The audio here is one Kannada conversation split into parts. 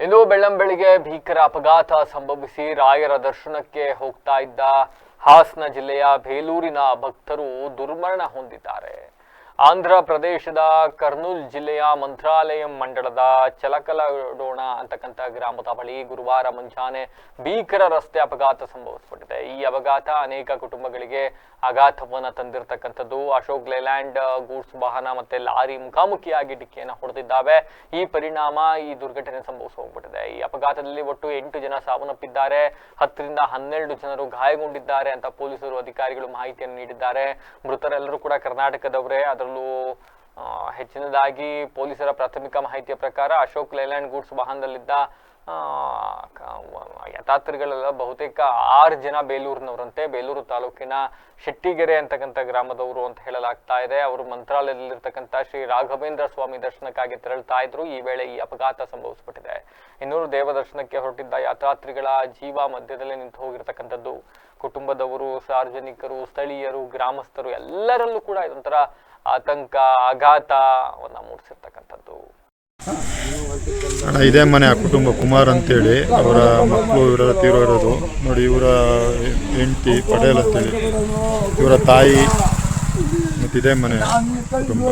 ಇಂದು ಬೆಳ್ಳಂಬೆಳಿಗ್ಗೆ ಭೀಕರ ಅಪಘಾತ ಸಂಭವಿಸಿ ರಾಯರ ದರ್ಶನಕ್ಕೆ ಹೋಗ್ತಾ ಇದ್ದ ಹಾಸನ ಜಿಲ್ಲೆಯ ಬೇಲೂರಿನ ಭಕ್ತರು ದುರ್ಮರಣ ಹೊಂದಿದ್ದಾರೆ. ಆಂಧ್ರ ಪ್ರದೇಶದ ಕರ್ನೂಲ್ ಜಿಲ್ಲೆಯ ಮಂತ್ರಾಲಯಂ ಮಂಡಳದ ಚಲಕಲಡೋಣ ಅಂತಕ್ಕಂಥ ಗ್ರಾಮದ ಬಳಿ ಗುರುವಾರ ಮುಂಜಾನೆ ಭೀಕರ ರಸ್ತೆ ಅಪಘಾತ ಸಂಭವಿಸಿದೆ. ಈ ಅಪಘಾತ ಅನೇಕ ಕುಟುಂಬಗಳಿಗೆ ಆಘಾತವನ್ನು ತಂದಿರತಕ್ಕಂಥದ್ದು. ಅಶೋಕ್ ಲೇಲ್ಯಾಂಡ್ ಗೂಡ್ಸ್ ವಾಹನ ಮತ್ತೆ ಲಾರಿ ಮುಖಾಮುಖಿಯಾಗಿ ಡಿಕ್ಕಿಯನ್ನು ಹೊಡೆದಿದ್ದಾವೆ. ಈ ಪರಿಣಾಮ ಈ ದುರ್ಘಟನೆ ಸಂಭವಿಸಿ ಹೋಗ್ಬಿಟ್ಟಿದೆ. ಈ ಅಪಘಾತದಲ್ಲಿ ಒಟ್ಟು 8 ಜನ ಸಾವನ್ನಪ್ಪಿದ್ದಾರೆ, 10 ರಿಂದ 12 ಜನರು ಗಾಯಗೊಂಡಿದ್ದಾರೆ ಅಂತ ಪೊಲೀಸರು ಅಧಿಕಾರಿಗಳು ಮಾಹಿತಿಯನ್ನು ನೀಡಿದ್ದಾರೆ. ಮೃತರೆಲ್ಲರೂ ಕೂಡ ಕರ್ನಾಟಕದವರೇ. ಅದರಲ್ಲೂ ಹೆಚ್ಚಿನದಾಗಿ ಪೊಲೀಸರ ಪ್ರಾಥಮಿಕ ಮಾಹಿತಿಯ ಪ್ರಕಾರ ಅಶೋಕ್ ಲೇಲ್ಯಾಂಡ್ ಗೂಡ್ಸ್ ವಾಹನದಲ್ಲಿದ್ದ ಯಾತ್ರಾರ್ಥಿಗಳೆಲ್ಲ ಬಹುತೇಕ 6 ಜನ ಬೇಲೂರಿನವರಂತೆ. ಬೇಲೂರು ತಾಲೂಕಿನ ಶೆಟ್ಟಿಗೆರೆ ಅಂತಕ್ಕಂಥ ಗ್ರಾಮದವರು ಅಂತ ಹೇಳಲಾಗ್ತಾ ಇದೆ. ಅವರು ಮಂತ್ರಾಲಯದಲ್ಲಿರ್ತಕ್ಕಂಥ ಶ್ರೀ ರಾಘವೇಂದ್ರ ಸ್ವಾಮಿ ದರ್ಶನಕ್ಕಾಗಿ ತೆರಳ್ತಾ ಇದ್ರು. ಈ ವೇಳೆ ಈ ಅಪಘಾತ ಸಂಭವಿಸಿಬಿಟ್ಟಿದೆ. ಇನ್ನೂರು ದೇವ ದರ್ಶನಕ್ಕೆ ಹೊರಟಿದ್ದ ಯಾತ್ರಾರ್ಥಿಗಳ ಜೀವ ಮಧ್ಯದಲ್ಲೇ ನಿಂತು ಹೋಗಿರ್ತಕ್ಕಂಥದ್ದು. ಕುಟುಂಬದವರು, ಸಾರ್ವಜನಿಕರು, ಸ್ಥಳೀಯರು, ಗ್ರಾಮಸ್ಥರು ಎಲ್ಲರಲ್ಲೂ ಕೂಡ ಇದೊಂಥರ ಆತಂಕ, ಆಘಾತವನ್ನ ಮೂಡಿಸಿರ್ತಕ್ಕಂಥದ್ದು. ಇದೇ ಮನೆ ಆ ಕುಟುಂಬ ಕುಮಾರ್ ಅಂತೇಳಿ, ಅವರ ಮಕ್ಕಳು ಇವರೆಲ್ಲ ತೀರೋರೋದು ನೋಡಿ. ಇವರ ಹೆಂಡತಿ ಪಟೇಲ್ ಅಂತೇಳಿ, ಇವರ ತಾಯಿ, ಮತ್ತು ಇದೇ ಮನೆ ಕುಟುಂಬ.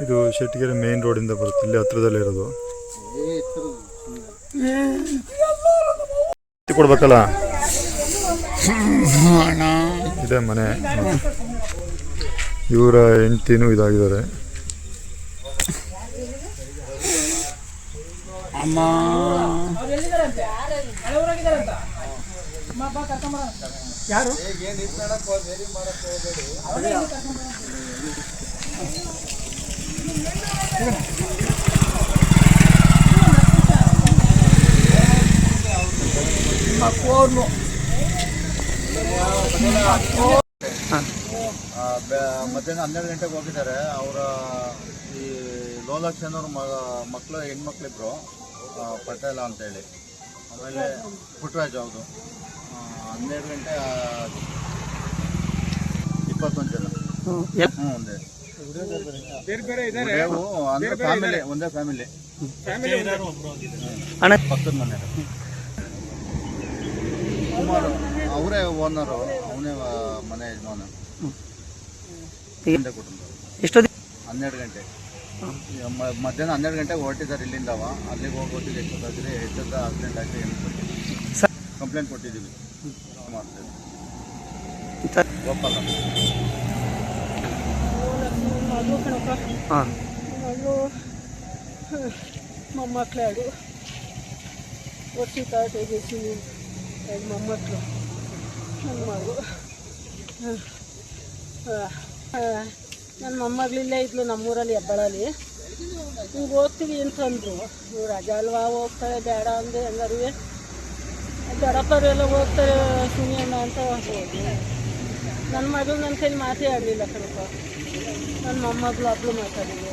ಇದು ಶೆಟ್ಟಿಗೆರೆ ಮೇನ್ ರೋಡಿಂದ ಬರುತ್ತೆ, ಇಲ್ಲಿ ಹತ್ರದಲ್ಲೇ ಇರೋದು. ಕೊಡ್ಬೇಕಲ್ಲ, ಇದೇ ಮನೆ. ಇವರ ಹೆಂಡತಿನೂ ಇದಾಗಿದ್ದಾರೆ. ಮಧ್ಯಾಹ್ನ 12 ಗಂಟೆಗೆ ಹೋಗಿದ್ದಾರೆ. ಅವರ ಈ ಲೋಲಾಕ್ಷನ್ ಅವ್ರ ಮಕ್ಕಳು, ಹೆಣ್ಮಕ್ಳಿಬ್ರು, ಪಟೇಲ ಅಂತೇಳಿ, ಆಮೇಲೆ ಪುಟ್ಟರಾಜ್ ಅವ್ರದ್ದು 12 ಗಂಟೆ 21 ಜನ. ಒಂದೇ ಅಂದ್ರೆ ಫ್ಯಾಮಿಲಿ, ಒಂದೇ ಫ್ಯಾಮಿಲಿ, ಪಕ್ಕದ ಮನೆ. ಕುಮಾರ್ ಅವರೇ ಓನರು, ಅವನೇ ಮನೆ ಯಜಮಾನ. ಕುಟುಂಬ 12 ಗಂಟೆ ಮಧ್ಯಾಹ್ನ 12 ಗಂಟೆಗೆ ಹೊರಟಿದ್ದಾರೆ ಇಲ್ಲಿಂದವ. ಅಲ್ಲಿಗೆ ಹೋಗೋದಿಲ್ಲ, ಎಷ್ಟೊತ್ತಾಗಿದೆ, ಹೆಚ್ಚದ ಆಕ್ಸಿಡೆಂಟ್ ಆಗಿ ಕಂಪ್ಲೇಂಟ್ ಕೊಟ್ಟಿದ್ದೀವಿ. ಮಾಡ್ತೇವೆ ಗೋಪಾಲ ಮೊಮ್ಮಕ್ಕಳು ವರ್ಷ ತಾಟೇಸಿ ಮೊಮ್ಮಕ್ಕಳು ನನ್ನ ಮಗು. ನನ್ನ ಮೊಮ್ಮಗಳಿಲ್ಲೇ ಇದ್ಲು ನಮ್ಮೂರಲ್ಲಿ ಹೆಬ್ಬಳಲ್ಲಿ. ಹಿಂಗೆ ಹೋಗ್ತೀವಿ ಅಂತಂದರು. ಇವ್ರು ರಜಾ ಅಲ್ವಾ, ಹೋಗ್ತಾರೆ ಬೇಡ ಅಂದೆ. ಎಲ್ಲರೂ ದೊಡ್ಡಪ್ಪರೆಲ್ಲ ಹೋಗ್ತಾರೆ ಸುನಿಯಣ್ಣ ಅಂತ ಹೋಗಿ. ನನ್ನ ಮಗಳು ನನ್ನ ಕೈಲಿ ಮಾತೇ ಆಡಲಿಲ್ಲ ಕಣಪ್ಪ. ನನ್ನ ಮೊಮ್ಮಗಳು ಒಬ್ಬಳು ಮಾತಾಡಿದ್ರು.